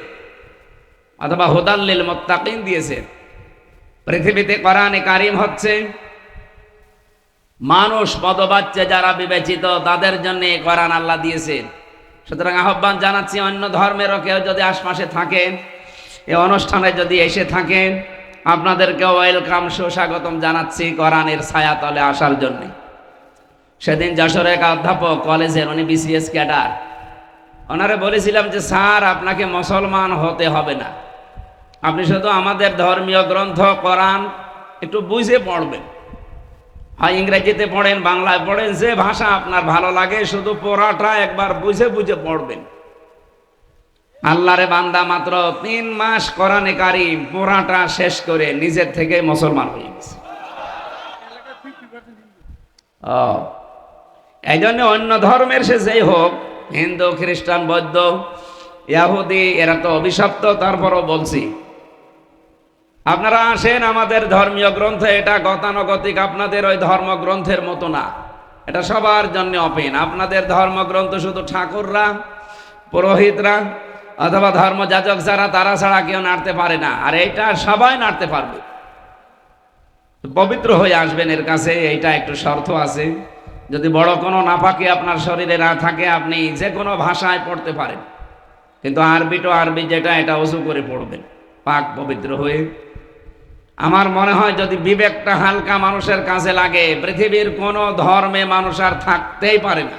অথবা হুদাল্লিল মুত্তাকিন দিয়েছেন। পৃথিবীতে কোরআনে কারীম হচ্ছে মানুষ পদবাচ্চা যারা বিবেচিত তাদের জন্য এই কোরআন আল্লাহ দিয়েছেন। সুতরাং আহ্বান জানাচ্ছি, অন্য ধর্মেরও কেউ যদি আশপাশে থাকেন, এই অনুষ্ঠানে যদি এসে থাকেন, আপনাদেরকে ওয়েলকাম, সুস্বাগতম জানাচ্ছি কোরআনের ছায়াতলে আসার জন্য। সেদিন যশোরে এক অধ্যাপক কলেজের, উনি বিসিএস ক্যাডার, ওনারে বলেছিলাম যে স্যার আপনাকে মুসলমান হতে হবে না, আপনি শুধু আমাদের ধর্মীয় গ্রন্থ কোরআন একটু বুঝে পড়বেন, হয় ইংরেজিতে পড়েন, বাংলায় পড়েন, যে ভাষা আপনার ভালো লাগে, শুধু পড়াটা একবার বুঝে বুঝে পড়বেন। আল্লাহরে বান্দা মাত্র 3 মাস কোরআনে কারীম পড়াটা শেষ করে নিজের থেকে মুসলমান হয়ে গেছে। এই জন্য অন্য ধর্মের সে যেই হোক, হিন্দু, খ্রিস্টান, বৌদ্ধ, ইহুদি, এরা তো অভিশপ্ত। তারপরও বলছি, আপনারা আসেন, আমাদের ধর্মীয় গ্রন্থ এটা গতানুগতিক আপনাদের ওই ধর্মগ্রন্থের মতো না, এটা সবার জন্য ওপেন। আপনাদের ধর্মগ্রন্থ শুধু ঠাকুররা, পুরোহিতরা অথবা ধর্মযাজক যারা, তারা ছাড়া কেউ নাড়তে পারে না, আর এইটা সবাই নাড়তে পারবে। পবিত্র হয়ে আসবেন এর কাছে, এইটা একটু শর্ত আছে। যদি বড় কোনো নাপাকি আপনার শরীরে না থাকে, আপনি যে কোনো ভাষায় পড়তে পারেন, কিন্তু আরবি তো আরবি যেটা, এটা ওযু করে পড়বেন পাক পবিত্র হয়ে। আমার মনে হয় যদি বিবেকটা হালকা মানুষের কাছে লাগে, পৃথিবীর কোনো ধর্মে মানুষ আর থাকতেই পারে না।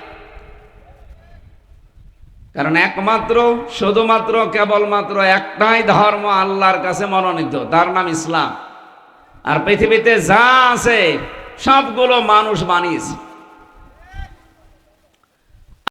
কারণ একমাত্র, শুধুমাত্র, কেবলমাত্র একটাই ধর্ম আল্লাহর কাছে মনোনীত, তার নাম ইসলাম। আর পৃথিবীতে যা আছে সবগুলো মানুষ বানিয়েছে।